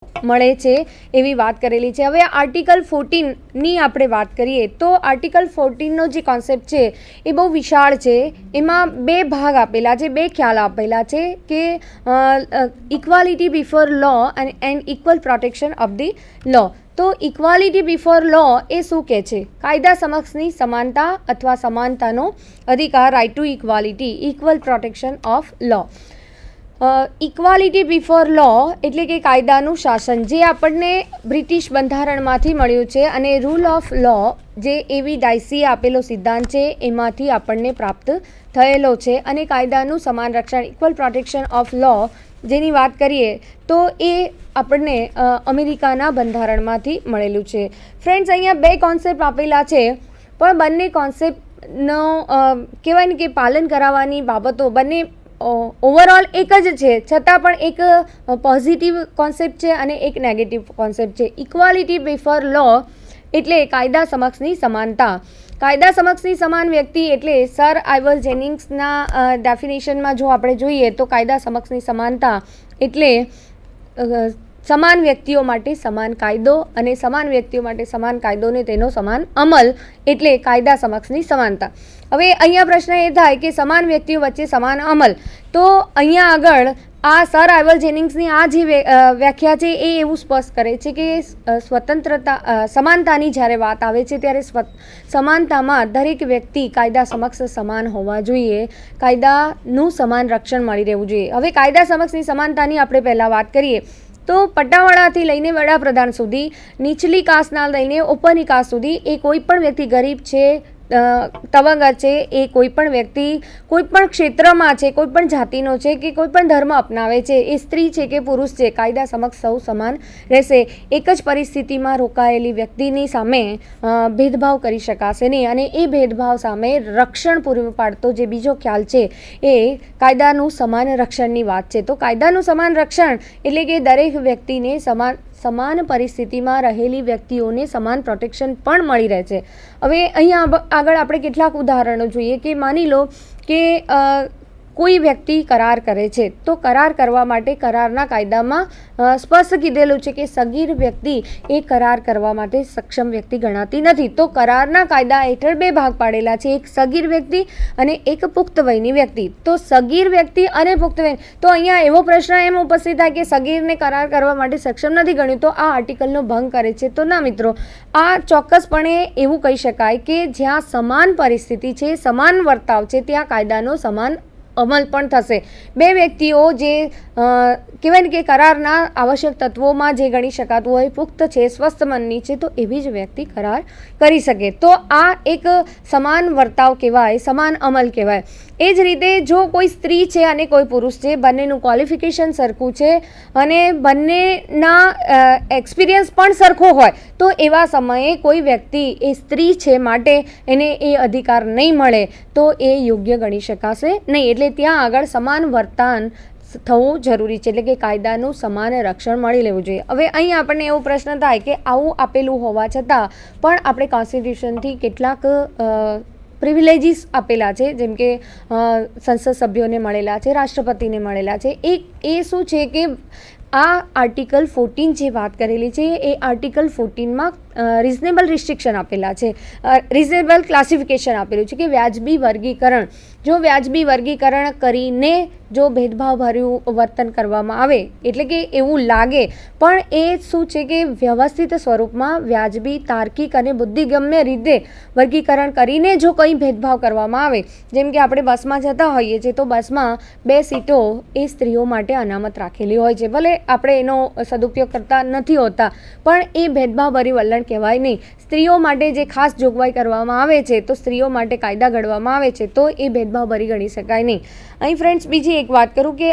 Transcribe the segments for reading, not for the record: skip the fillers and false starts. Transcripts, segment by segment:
મળે છે એવી વાત કરેલી છે। હવે આર્ટિકલ 14ની આપણે વાત કરીએ તો આર્ટિકલ 14નો જે કોન્સેપ્ટ છે એ બહુ વિશાળ છે। એમાં બે ભાગ આપેલા છે, બે ખ્યાલ આપેલા છે કે equality before law and equal protection of the law. તો ઇક્વાલિટી બિફોર લો એ શું કહે છે? કાયદા સમક્ષની સમાનતા અથવા સમાનતાનો અધિકાર, right to equality, equal protection of law. Equality before law એટલે કે કાયદાનું શાસન, જે આપણને બ્રિટિશ બંધારણમાંથી મળ્યું છે અને રૂલ ઓફ લો જે એવી ડાયસીએ આપેલો સિદ્ધાંત છે એમાંથી આપણને પ્રાપ્ત થયેલો છે। અને કાયદાનું સમાન રક્ષણ, ઇક્વલ પ્રોટેક્શન ઓફ લો જેની વાત કરીએ તો એ આપણને અમેરિકાના બંધારણમાંથી મળેલું છે। ફ્રેન્ડ્સ, અહીંયા બે કોન્સેપ્ટ આપેલા છે, પણ બંને કોન્સેપ્ટનો કહેવાય ને કે પાલન કરાવવાની બાબતો બંને ઓવરઓલ એક જ છે, છતાં પણ એક પોઝિટિવ કોન્સેપ્ટ છે અને એક નેગેટિવ કોન્સેપ્ટ છે। ઇક્વાલિટી બિફોર લો એટલે કાયદા સમક્ષની સમાનતા। કાયદા સમક્ષની સમાન વ્યક્તિ એટલે સર આઇવલ જેનિંગ્સના ડેફિનેશનમાં જો આપણે જોઈએ તો કાયદા સમક્ષની સમાનતા એટલે સમાન વ્યક્તિઓ માટે સમાન કાયદો અને સમાન વ્યક્તિઓ માટે સમાન કાયદો ને તેનો સમાન અમલ એટલે કાયદા સમક્ષની સમાનતા। હવે અહીંયા પ્રશ્ન એ થાય કે સમાન વ્યક્તિઓ વચ્ચે સમાન અમલ, તો અહીંયા આગળ આ સર આઇવલ જેનિંગ્સની આ જે વ્યાખ્યા છે એ એવું સ્પષ્ટ કરે છે કે સમાનતાની જ્યારે વાત આવે છે ત્યારે સમાનતામાં દરેક વ્યક્તિ કાયદા સમક્ષ સમાન હોવા જોઈએ, કાયદાનું સમાન રક્ષણ મળી રહેવું જોઈએ। હવે કાયદા સમક્ષની સમાનતાની આપણે પહેલાં વાત કરીએ તો પટ્ટાવાળાથી લઈને વડાપ્રધાન સુધી, નીચલી કાસ્ટના લઈને ઉપરની કાસ્ટ સુધી, એ કોઈ પણ વ્યક્તિ ગરીબ છે, તવંગ છે, એ કોઈ પણ વ્યક્તિ કોઈ પણ ક્ષેત્રમાં છે, કોઈ પણ જાતિનો છે કે કોઈ પણ ધર્મ અપનાવે છે, એ સ્ત્રી છે કે પુરુષ છે, કાયદા સમક્ષ સૌ સમાન રહેશે। એક જ પરિસ્થિતિમાં રોકાયેલી વ્યક્તિની સામે ભેદભાવ કરી શકાશે નહીં અને એ ભેદભાવ સામે રક્ષણ પૂરું પાડતો જે બીજો ખ્યાલ છે એ કાયદાનું સમાન રક્ષણની વાત છે। તો કાયદાનું સમાન રક્ષણ એટલે કે દરેક વ્યક્તિને સમાન પરિસ્થિતિમાં રહેલી વ્યક્તિઓને સમાન પ્રોટેક્શન પણ મળી રહે છે। હવે અહીંયા આગળ આપણે કેટલાક ઉદાહરણો જોઈએ કે માની લો કે કોઈ વ્યક્તિ કરાર કરે છે, તો કરાર કરવા માટે કરારના કાયદામાં સ્પષ્ટ કીધેલું છે કે સગીર વ્યક્તિ એ કરાર કરવા માટે સક્ષમ વ્યક્તિ ગણાતી નથી। તો કરારના કાયદા હેઠળ બે ભાગ પાડેલા છે, એક સગીર વ્યક્તિ અને એક પુખ્ત વયની વ્યક્તિ। તો સગીર વ્યક્તિ અને પુખ્ત વય, તો અહીંયા એવો પ્રશ્ન એમ ઉપસ્થિત થાય કે સગીરને કરાર કરવા માટે સક્ષમ નથી ગણ્યું, તો આ આર્ટિકલનો ભંગ કરે છે। તો ના મિત્રો, આ ચોક્કસપણે એવું કહી શકાય કે જ્યાં સમાન પરિસ્થિતિ છે, સમાન વર્તાવ છે, ત્યાં કાયદાનો સમાન અમલ પણ થશે। બે વ્યક્તિઓ જે કહેવાય ને કે કરારના આવશ્યક તત્વોમાં જે ગણી શકાતું હોય, પુખ્ત છે, સ્વસ્થ મનની છે, તો એવી જ વ્યક્તિ કરાર કરી શકે। તો આ એક સમાન વર્તાવ કહેવાય, સમાન અમલ કહેવાય। એ જ રીતે જો કોઈ સ્ત્રી છે અને કોઈ પુરુષ છે, બંનેનું ક્વોલિફિકેશન સરખું છે અને બંનેના એક્સપિરિયન્સ પણ સરખો હોય, તો એવા સમયે કોઈ વ્યક્તિ એ સ્ત્રી છે માટે એને એ અધિકાર નહીં મળે તો એ યોગ્ય ગણી શકાશે નહીં। એટલે ત્યાં આગળ સમાન વર્તન થવું જરૂરી છે, એટલે કે કાયદાનું સમાન રક્ષણ મળી લેવું જોઈએ। હવે અહીં આપણને એવો પ્રશ્ન થાય કે આવું આપેલું હોવા છતાં પણ આપણે કોન્સ્ટિટ્યુશનથી કેટલાક પ્રિવિલેજીસ આપેલા છે, જેમ કે સંસદ સભ્યોને મળેલા છે, રાષ્ટ્રપતિને મળેલા છે, એ શું છે કે આ આર્ટિકલ 14 જે વાત કરેલી છે એ આર્ટિકલ 14માં રિઝનેબલ રિસ્ટ્રિક્શન આપેલા છે, રિઝનેબલ ક્લાસિફિકેશન આપેલું છે કે વ્યાજબી વર્ગીકરણ। જો વ્યાજબી વર્ગીકરણ કરીને જો ભેદભાવભર્યું વર્તન કરવામાં આવે એટલે કે એવું લાગે, પણ એ શું છે કે વ્યવસ્થિત સ્વરૂપમાં વ્યાજબી, તાર્કિક અને બુદ્ધિગમ્ય રીતે વર્ગીકરણ કરીને જો કંઈ ભેદભાવ કરવામાં આવે, જેમ કે આપણે બસમાં જતા હોઈએ છીએ તો બસમાં 2 સીટો એ સ્ત્રીઓ માટે અનામત રાખેલી હોય છે, ભલે આપણે એનો સદુપયોગ કરતા નથી હોતા, પણ એ ભેદભાવભર્યું વલણ કહેવાય નહીં। સ્ત્રીઓ માટે જે ખાસ જોગવાઈ કરવામાં આવે છે, તો સ્ત્રીઓ માટે કાયદા ઘડવામાં આવે છે, તો એ ભેદભાવભરી ગણી શકાય નહીં। અહીં ફ્રેન્ડ્સ બીજી એક વાત કરું કે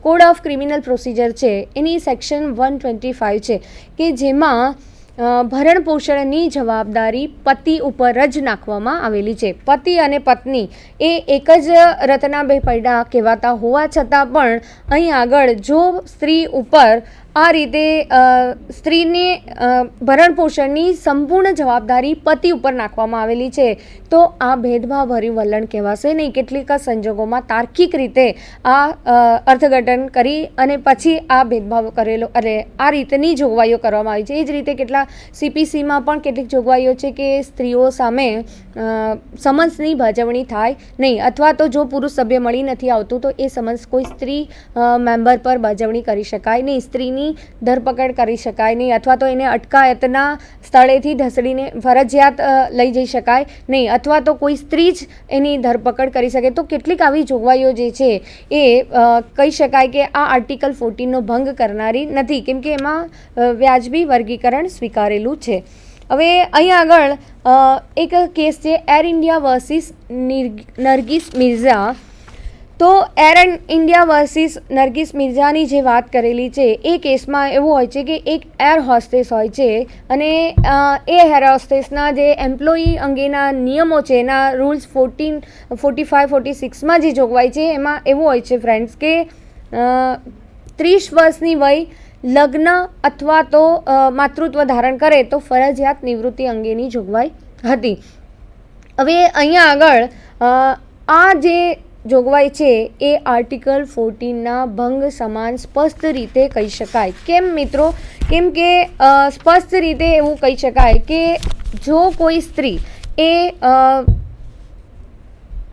કોડ ઓફ ક્રિમિનલ પ્રોસિજર છે એની સેક્શન 125 છે કે જેમાં ભરણ પોષણની જવાબદારી પતિ ઉપર જ નાખવામાં આવેલી છે. પતિ અને પત્ની એ એક જ રથના બે પૈડા કહેવાતા હોવા છતાં પણ અહીં આગળ જો સ્ત્રી ઉપર આ રીતે સ્ત્રીને ભરણ પોષણની સંપૂર્ણ જવાબદારી પતિ ઉપર નાખવામાં આવેલી છે તો આ ભેદભાવભર્યું વલણ કહેવાશે નહીં. કેટલીક સંજોગોમાં તાર્કિક રીતે આ અર્થઘટન કરી અને પછી આ ભેદભાવ કરેલો અને આ રીતની જોગવાઈઓ કરવામાં આવી છે. એ જ રીતે કેટલા CPCમાં પણ કેટલીક જોગવાઈઓ છે કે સ્ત્રીઓ સામે સમન્સની ભજવણી થાય નહીં, અથવા તો જો પુરુષ સભ્ય મળી નથી આવતું તો એ સમન્સ કોઈ સ્ત્રી મેમ્બર પર ભજવણી કરી શકાય નહીં, સ્ત્રીની ધરપકડ કરી શકાય નહીં, અથવા તો એને અટકાયતના સ્થળેથી ઢસડીને ફરજિયાત લઈ જઈ શકાય નહીં, અથવા તો કોઈ સ્ત્રી જ એની ધરપકડ કરી શકે. તો કેટલીક આવી જોગવાઈઓ જે છે એ કહી શકાય કે આ આર્ટિકલ 14નો ભંગ કરનારી નથી, કેમ કે એમાં વ્યાજબી વર્ગીકરણ સ્વીકારેલું છે. હવે અહીં આગળ એક કેસ છે air India versus Nargis Mirza. તો એર ઇન્ડિયા વર્સિસ નરગિસ મિર્ઝાની જે વાત કરેલી છે એ કેસમાં એવું હોય છે કે એક એર હોસ્ટેસ હોય છે અને એ એર હોસ્ટેસના જે એમ્પ્લોયી અંગેના નિયમો છે એના રૂલ્સ 14, 45, 46માં જે જોગવાઈ છે એમાં એવું હોય છે ફ્રેન્ડ્સ કે 30 વર્ષની વય લગ્ન અથવા તો માતૃત્વ ધારણ કરે તો ફરજિયાત નિવૃત્તિ અંગેની જોગવાઈ હતી. હવે અહીંયા આગળ આ જે જોગવાઈ છે એ આર્ટિકલ 14ના ભંગ સમાન સ્પષ્ટ રીતે કહી શકાય. કેમ મિત્રો? કેમ કે સ્પષ્ટ રીતે એવું કહી શકાય કે જો કોઈ સ્ત્રી એ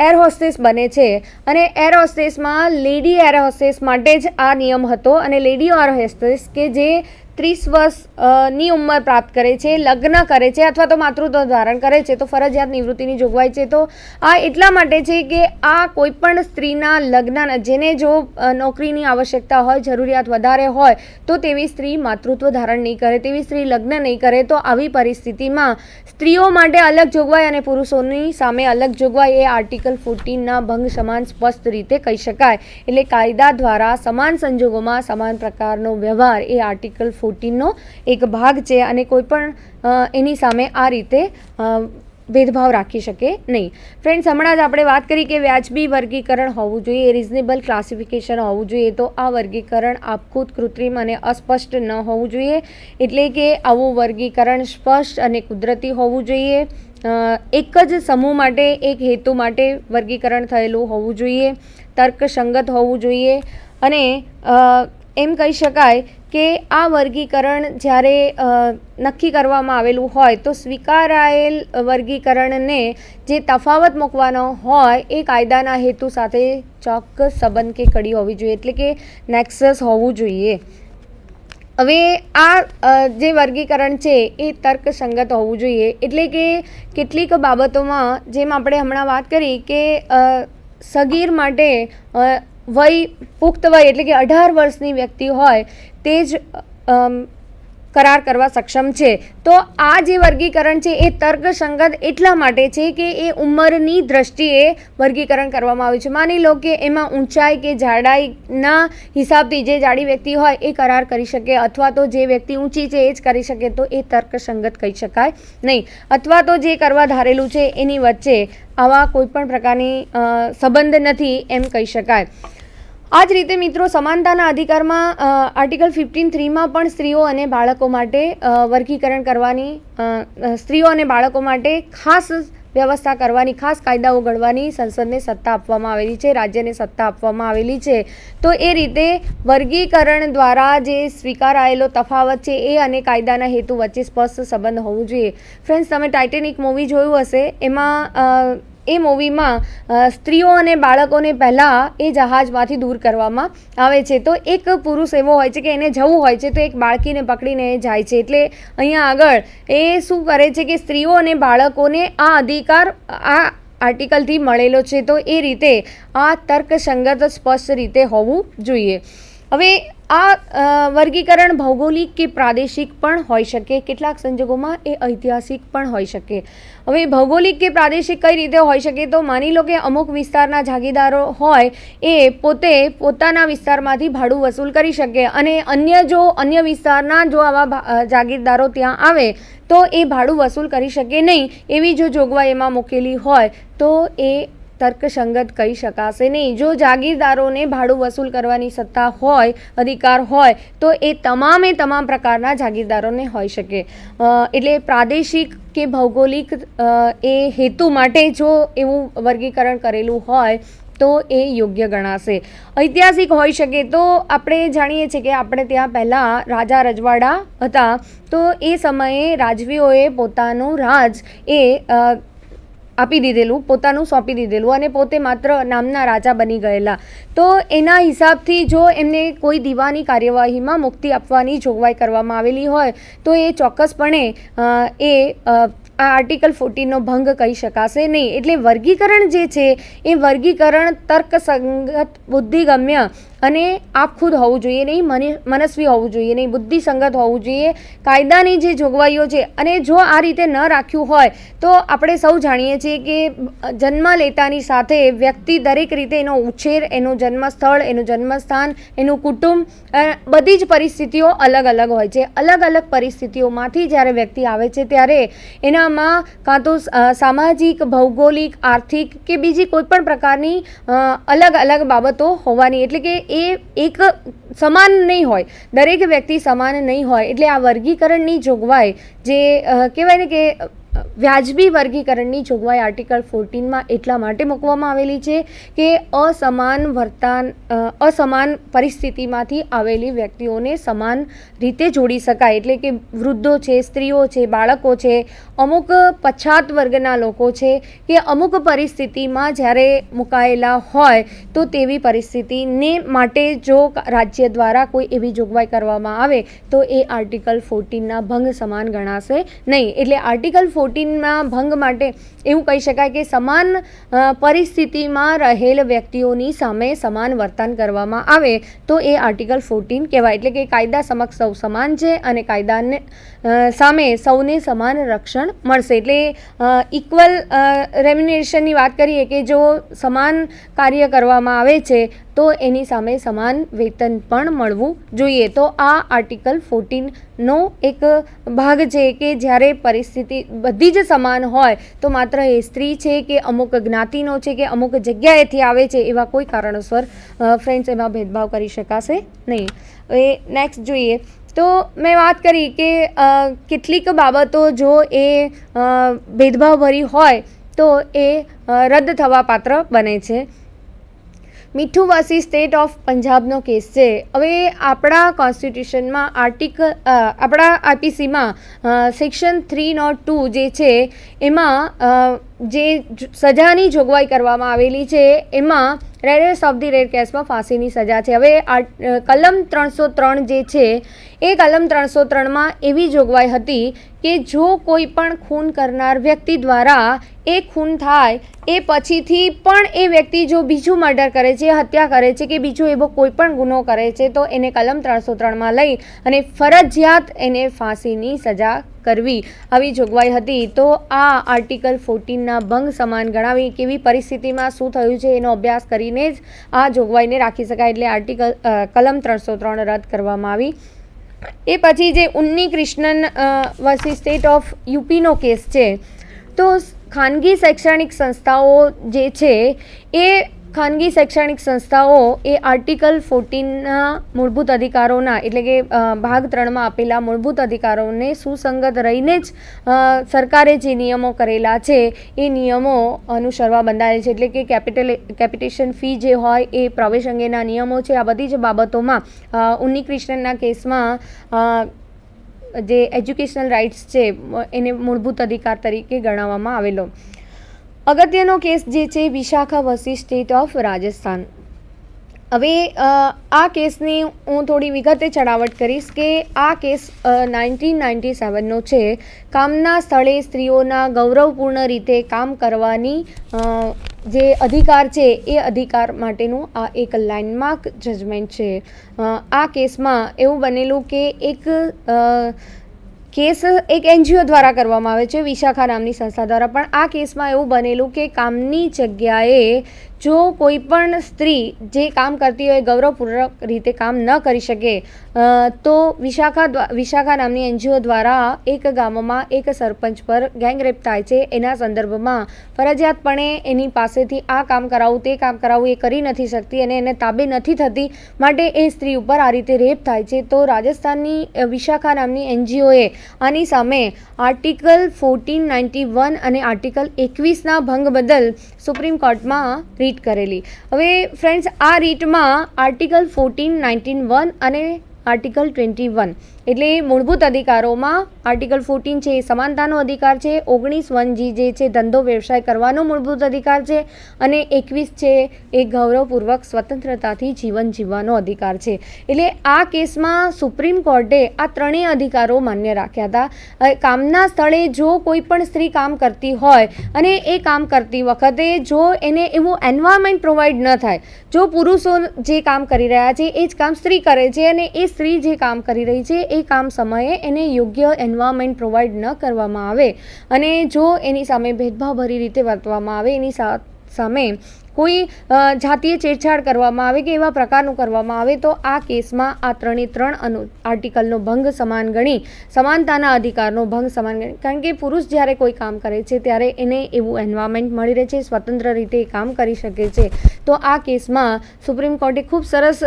એર હોસ્ટેસ બને છે અને એર હોસ્ટેસમાં લેડી એર હોસ્ટેસ માટે જ આ નિયમ હતો અને લેડી એર હોસ્ટેસ કે જે 30 વર્ષની ઉંમર પ્રાપ્ત કરે છે, લગ્ન કરે છે અથવા તો માતૃત્વ ધારણ કરે છે તો ફરજિયાત નિવૃત્તિની જોગવાઈ છે. તો આ એટલા માટે છે કે આ કોઈપણ સ્ત્રીના લગ્ન, જેને જો નોકરીની આવશ્યકતા હોય, જરૂરિયાત વધારે હોય તો તેવી સ્ત્રી માતૃત્વ ધારણ નહીં કરે, તેવી સ્ત્રી લગ્ન નહીં કરે. તો આવી પરિસ્થિતિમાં સ્ત્રીઓ માટે અલગ જોગવાઈ અને પુરુષોની સામે અલગ જોગવાઈ એ આર્ટિકલ 14ના ભંગ સમાન સ્પષ્ટ રીતે કહી શકાય. એટલે કાયદા દ્વારા સમાન સંજોગોમાં સમાન પ્રકારનો વ્યવહાર એ આર્ટિકલ 14નો એક ભાગ છે અને કોઈ પણ એની સામે આ રીતે ભેદભાવ રાખી શકે નહીં. ફ્રેન્ડ્સ, હમણાં જ આપણે વાત કરી કે વ્યાજબી વર્ગીકરણ હોવું જોઈએ, રિઝનેબલ ક્લાસિફિકેશન હોવું જોઈએ. તો આ વર્ગીકરણ આપખુદ, કૃત્રિમ અને અસ્પષ્ટ ન હોવું જોઈએ. એટલે કે આવું વર્ગીકરણ સ્પષ્ટ અને કુદરતી હોવું જોઈએ. એક જ સમૂહ માટે, એક હેતુ માટે વર્ગીકરણ થયેલું હોવું જોઈએ, તર્કસંગત હોવું જોઈએ અને એમ કહી શકાય કે આ વર્ગીકરણ જ્યારે નક્કી કરવામાં આવેલું હોય તો સ્વીકારાયેલ વર્ગીકરણને જે તફાવત મૂકવાનો હોય એ કાયદાના હેતુ સાથે ચોક્કસ સંબંધ કે કડી હોવી જોઈએ, એટલે કે નેક્સસ હોવું જોઈએ. હવે આ જે વર્ગીકરણ છે એ તર્કસંગત હોવું જોઈએ. એટલે કે કેટલીક બાબતોમાં, જેમ આપણે હમણાં વાત કરી કે સગીર માટે વય, પુખ્ત વય એટલે કે 18 વર્ષની વ્યક્તિ હોય તે જ કરાર કરવા સક્ષમ છે. તો આ જે વર્ગીકરણ છે એ તર્કસંગત એટલા માટે છે કે એ ઉંમરની દ્રષ્ટિએ વર્ગીકરણ કરવામાં આવ્યું છે. માની લો કે એમાં ઊંચાઈ કે જાડાઈના હિસાબથી જે જાડી વ્યક્તિ હોય એ કરાર કરી શકે, અથવા તો જે વ્યક્તિ ઊંચી છે એ જ કરી શકે, તો એ તર્કસંગત કહી શકાય નહીં. અથવા તો જે કરવા ધારેલું છે એની વચ્ચે આવા કોઈપણ પ્રકારની સંબંધ નથી એમ કહી શકાય. આ જ રીતે મિત્રો, સમાનતાના અધિકારમાં આર્ટિકલ 15(3) પણ સ્ત્રીઓ અને બાળકો માટે વર્ગીકરણ કરવાની, સ્ત્રીઓ અને બાળકો માટે ખાસ વ્યવસ્થા કરવાની, ખાસ કાયદાઓ ઘડવાની સંસદને સત્તા આપવામાં આવેલી છે, રાજ્યને સત્તા આપવામાં આવેલી છે. તો એ રીતે વર્ગીકરણ દ્વારા જે સ્વીકારાયેલો તફાવત છે એ અને કાયદાના હેતુ વચ્ચે સ્પષ્ટ સંબંધ હોવું જોઈએ. ફ્રેન્ડ્સ, તમે ટાઇટેનિક મૂવી જોયું હશે, એમાં એ મૂવીમાં સ્ત્રીઓ અને બાળકોને પહેલાં એ જહાજમાંથી દૂર કરવામાં આવે છે. તો એક પુરુષ એવો હોય છે કે એને જવું હોય છે તો એક બાળકીને પકડીને એ જાય છે. એટલે અહીંયા આગળ એ શું કરે છે કે સ્ત્રીઓ અને બાળકોને આ અધિકાર આ આર્ટિકલથી મળેલો છે. તો એ રીતે આ તર્કસંગત સ્પષ્ટ રીતે હોવું જોઈએ. હવે આ વર્ગીકરણ ભૌગોલિક કે પ્રાદેશિક પણ હોઈ શકે, કેટલાક સંજોગોમાં એ ઐતિહાસિક પણ હોઈ શકે. હવે ભૌગોલિક કે પ્રાદેશિક કઈ રીતે હોઈ શકે, તો માની લો કે અમુક વિસ્તારના જાગીરદારો હોય એ પોતે પોતાના વિસ્તારમાંથી ભાડું વસૂલ કરી શકે અને અન્ય વિસ્તારના જો આવા જાગીરદારો ત્યાં આવે તો એ ભાડું વસૂલ કરી શકે નહીં, એવી જો જોગવાઈ એમાં મૂકેલી હોય તો એ તર્કસંગત કહી શકાશે નહીં. જો જાગીરદારોને ભાડું વસૂલ કરવાની સત્તા હોય, અધિકાર હોય, તો એ તમામ પ્રકારના જાગીરદારોને હોઈ શકે. એટલે પ્રાદેશિક કે ભૌગોલિક એ હેતુ માટે જો એવું વર્ગીકરણ કરેલું હોય તો એ યોગ્ય ગણાશે. ઐતિહાસિક હોઈ શકે તો આપણે જાણીએ છીએ કે આપણે ત્યાં પહેલાં રાજા રજવાડા હતા, તો એ સમયે રાજવીઓએ પોતાનું રાજ એ આપી દીધેલું, પોતાનું સોંપી દીધેલું અને પોતે માત્ર નામના રાજા બની ગયેલા. તો એના હિસાબથી જો એમને કોઈ દીવાની કાર્યવાહીમાં મુક્તિ આપવાની જોગવાઈ કરવામાં આવેલી હોય તો એ ચોક્કસપણે આ આર્ટિકલ 14નો ભંગ કહી શકાશે નહીં. એટલે વર્ગીકરણ જે છે એ વર્ગીકરણ તર્કસંગત, બુદ્ધિગમ્ય અને આપખુદ હોવું જોઈએ નહીં, મનસ્વી હોવું જોઈએ નહીં, બુદ્ધિસંગત હોવું જોઈએ. કાયદાની જે જોગવાઈઓ છે અને જો આ રીતે ન રાખ્યું હોય તો આપણે સૌ જાણીએ છીએ કે જન્મ લેતાની સાથે વ્યક્તિ દરેક રીતે એનો ઉછેર, એનું જન્મસ્થળ, એનું જન્મસ્થાન, એનું કુટુંબ, બધી જ પરિસ્થિતિઓ અલગ અલગ હોય છે. અલગ અલગ પરિસ્થિતિઓમાંથી જ્યારે વ્યક્તિ આવે છે ત્યારે એનામાં કાં તો સામાજિક, ભૌગોલિક, આર્થિક કે બીજી કોઈ પણ પ્રકારની અલગ અલગ બાબતો હોવાની, એટલે કે એ એક સમાન નહીં હોય, દરેક વ્યક્તિ સમાન નહીં હોય. એટલે આ વર્ગીકરણની જોગવાઈ જે કહેવાય ને કે વ્યાજબી વર્ગીકરણની જોગવાઈ આર્ટિકલ 14માં એટલા માટે મૂકવામાં આવેલી છે કે અસમાન પરિસ્થિતિમાંથી આવેલી વ્યક્તિઓને સમાન રીતે જોડી શકાય. એટલે કે વૃદ્ધો છે, સ્ત્રીઓ છે, બાળકો છે, અમુક પછાત વર્ગના લોકો છે કે અમુક પરિસ્થિતિમાં જ્યારે મુકાયેલા હોય તો તેવી પરિસ્થિતિને માટે જો રાજ્ય દ્વારા કોઈ એવી જોગવાઈ કરવામાં આવે તો એ આર્ટિકલ 14ના ભંગ સમાન ગણાશે નહીં. એટલે આર્ટિકલ 14ના ભંગ માટે એવું કહી શકાય કે સમાન પરિસ્થિતિમાં રહેલ વ્યક્તિઓની સામે સમાન વર્તન કરવામાં આવે તો એ આર્ટિકલ 14 કહેવાય. એટલે કે કાયદા સમક્ષ સૌ સમાન છે અને કાયદાને સામે સૌને સમાન રક્ષણ મળશે. એટલે ઇક્વલ રેમ્યુનરેશનની વાત કરીએ કે જો સમાન કાર્ય કરવામાં આવે છે તો એની સામે સમાન વેતન પણ મળવું જોઈએ. તો આ આર્ટિકલ 14નો એક ભાગ છે કે જ્યારે પરિસ્થિતિ બધી જ સમાન હોય તો માત્ર એ સ્ત્રી છે કે અમુક જ્ઞાતિનો છે કે અમુક જગ્યાએથી આવે છે એવા કોઈ કારણોસર ફ્રેન્ડ્સ એમાં ભેદભાવ કરી શકાશે નહીં. હવે નેક્સ્ટ જોઈએ તો મેં વાત કરી કે કેટલીક બાબતો જો એ ભેદભાવભરી હોય તો એ રદ થવા પાત્ર બને છે. મીઠું વર્સિસ સ્ટેટ ઓફ પંજાબનો કેસ છે. હવે આપણા કોન્સ્ટિટ્યુશનમાં આપણા આઈપીસીમાં સેક્શન 302 જે છે એમાં જે સજાની જોગવાઈ કરવામાં આવેલી છે એમાં રેરેસ્ટ ઓફ ધી રેર કેસમાં ફાંસીની સજા છે. હવે કલમ 303 જે છે એ કલમ 303માં એવી જોગવાઈ હતી કે જો કોઈ પણ ખૂન કરનાર વ્યક્તિ દ્વારા એ ખૂન થાય એ પછીથી પણ એ વ્યક્તિ જો બીજું મર્ડર કરે છે, હત્યા કરે છે કે બીજો એવો કોઈ પણ ગુનો કરે છે તો એને કલમ 303માં લઈ અને ફરજિયાત એને ફાંસીની સજા કરવી, આવી જોગવાઈ હતી. તો આ આર્ટિકલ 14ના ભંગ સમાન ગણાવી. કેવી પરિસ્થિતિમાં શું થયું છે એનો અભ્યાસ કરીને જ આ જોગવાઈને રાખી શકાય. એટલે કલમ 303 રદ કરવામાં આવી. એ પછી જે Unni Krishnan versus state of યુપીનો case છે, તો ખાનગી શૈક્ષણિક સંસ્થાઓ જે છે એ ખાનગી શૈક્ષણિક સંસ્થાઓ એ આર્ટિકલ 14ના મૂળભૂત અધિકારોના એટલે કે ભાગ 3માં આપેલા મૂળભૂત અધિકારોને સુસંગત રહીને જ સરકારે જે નિયમો કરેલા છે એ નિયમો અનુસરવા બંધાયેલ છે. એટલે કે કેપિટેશન ફી જે હોય એ પ્રવેશ અંગેના નિયમો છે. આ બધી જ બાબતોમાં ઉન્ની કૃષ્ણનના કેસમાં જે એજ્યુકેશનલ રાઇટ્સ છે એને મૂળભૂત અધિકાર તરીકે ગણવામાં આવેલો. અગત્યનો કેસ જે છે વિશાખા વર્સિસ સ્ટેટ ઓફ રાજસ્થાન. હવે આ કેસની હું થોડી વિગતે ચડાવટ કરીશ કે આ કેસ 1997નો છે. કામના સ્થળે સ્ત્રીઓના ગૌરવપૂર્ણ રીતે કામ કરવાની જે અધિકાર છે એ અધિકાર માટેનું આ એક લેન્ડમાર્ક જજમેન્ટ છે. આ કેસમાં એવું બનેલું કે કેસ એક NGO દ્વારા કરવામાં આવે છે, વિશાખા નામની સંસ્થા દ્વારા. પણ આ કેસમાં એવું બનેલું કે કામની જગ્યાએ જો કોઈ પણ સ્ત્રી જે કામ કરતી હોય ગૌરવપૂર્વક રીતે કામ ન કરી શકે તો વિશાખા નામની NGO દ્વારા એક ગામમાં એક સરપંચ પર ગેંગરેપ થાય છે. એના સંદર્ભમાં ફરજિયાતપણે એની પાસેથી આ કામ કરાવવું તે કામ કરાવવું એ કરી નથી શકતી અને એને તાબે નથી થતી, માટે એ સ્ત્રી ઉપર આ રીતે રેપ થાય છે. તો રાજસ્થાનની વિશાખા નામની NGOએ આની સામે આર્ટિકલ 1491 અને આર્ટિકલ 21ના ભંગ બદલ સુપ્રીમ કોર્ટમાં રીટ કરેલી. હવે ફ્રેન્ડ્સ, આ રીટમાં આર્ટિકલ 1491 અને આર્ટિકલ 21 એટલે મૂળભૂત અધિકારોમાં આર્ટિકલ 14 છે એ સમાનતાનો અધિકાર છે, 19(1) જે છે ધંધો વ્યવસાય કરવાનો મૂળભૂત અધિકાર છે અને 21 છે એ ગૌરવપૂર્વક સ્વતંત્રતાથી જીવન જીવવાનો અધિકાર છે. એટલે આ કેસમાં સુપ્રીમ કોર્ટે આ ત્રણેય અધિકારો માન્ય રાખ્યા હતા. કામના સ્થળે જો કોઈ પણ સ્ત્રી કામ કરતી હોય અને એ કામ કરતી વખતે જો એને એવું એન્વાયરમેન્ટ પ્રોવાઈડ ન થાય, જો પુરુષો જે કામ કરી રહ્યા છે એ જ કામ સ્ત્રી કરે છે અને એ સ્ત્રી જે કામ કરી રહી છે એ કામ સમયે એને યોગ્ય એન્વાયરમેન્ટ પ્રોવાઈડ ન કરવામાં આવે અને જો એની સામે ભેદભાવભરી રીતે વર્તવામાં આવે, એની સામે કોઈ જાતીય છેડછાડ કરવામાં આવે કે એવા પ્રકારનું કરવામાં આવે તો આ કેસમાં આ ત્રણ આર્ટિકલનો ભંગ સમાન ગણી, સમાનતાના અધિકારનો ભંગ સમાન ગણી. કારણ કે પુરુષ જ્યારે કોઈ કામ કરે છે ત્યારે એને એવું એન્વાયરમેન્ટ મળી રહે છે, સ્વતંત્ર રીતે કામ કરી શકે છે. તો આ કેસમાં સુપ્રીમ કોર્ટે ખૂબ સરસ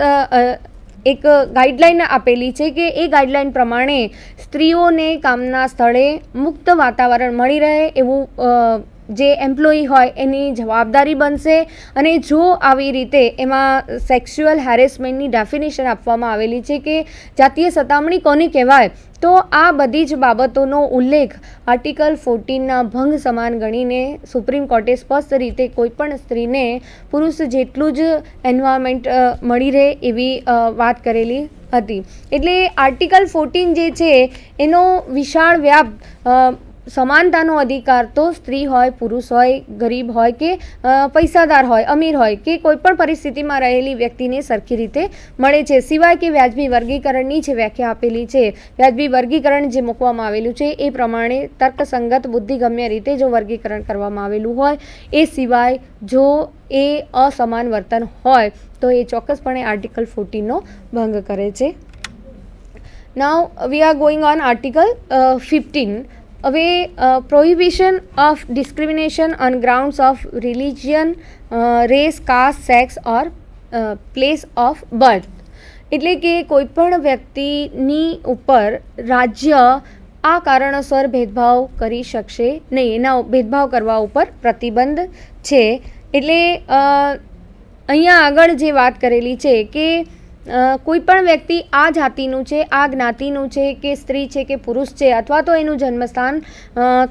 એક ગાઈડલાઈન આપેલી છે કે એ ગાઈડલાઈન પ્રમાણે સ્ત્રીઓને કામના સ્થળે મુક્ત વાતાવરણ મળી રહે એવું જે એમ્પ્લોયી હોય એની જવાબદારી બનશે. અને જો આવી રીતે એમાં સેક્સ્યુઅલ હેરેસમેન્ટની ડેફિનેશન આપવામાં આવેલી છે કે જાતીય સતામણી કોને કહેવાય, તો આ બધી જ બાબતોનો ઉલ્લેખ આર્ટિકલ 14ના ભંગ સમાન ગણીને સુપ્રીમ કોર્ટે સ્પષ્ટ રીતે કોઈપણ સ્ત્રીને પુરુષ જેટલું જ એન્વાયરમેન્ટ મળી રહે એવી વાત કરેલી હતી. એટલે આર્ટિકલ 14 જે છે એનો વિશાળ વ્યાપ સમાનતાનો અધિકાર તો સ્ત્રી હોય, પુરુષ હોય, ગરીબ હોય કે પૈસાદાર હોય, અમીર હોય કે કોઈપણ પરિસ્થિતિમાં રહેલી વ્યક્તિને સરખી રીતે મળે છે. સિવાય કે વ્યાજબી વર્ગીકરણની જે વ્યાખ્યા આપેલી છે, વ્યાજબી વર્ગીકરણ જે મૂકવામાં આવેલું છે એ પ્રમાણે તર્કસંગત બુદ્ધિગમ્ય રીતે જો વર્ગીકરણ કરવામાં આવેલું હોય, એ સિવાય જો એ અસમાન વર્તન હોય તો એ ચોક્કસપણે આર્ટિકલ 14નો ભંગ કરે છે. Now we are going on article 15. હવે prohibition of discrimination on grounds of religion, race, caste, sex or place of birth. એટલે કે કોઈપણ વ્યક્તિની ઉપર રાજ્ય આ કારણોસર ભેદભાવ કરી શકશે નહીં, એના ભેદભાવ કરવા ઉપર પ્રતિબંધ છે. એટલે અહીંયા આગળ જે વાત કરેલી છે કે કોઈ પણ વ્યક્તિ આ જાતિનું છે, આ જ્ઞાતિનું છે કે સ્ત્રી છે કે પુરુષ છે અથવા તો એનું જન્મસ્થાન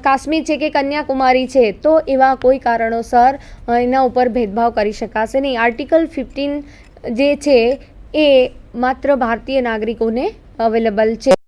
કાશ્મીર છે કે કન્યાકુમારી છે તો એવા કોઈ કારણોસર એના ઉપર ભેદભાવ કરી શકાશે નહીં. આર્ટિકલ 15 જે છે એ માત્ર ભારતીય નાગરિકોને અવેલેબલ છે.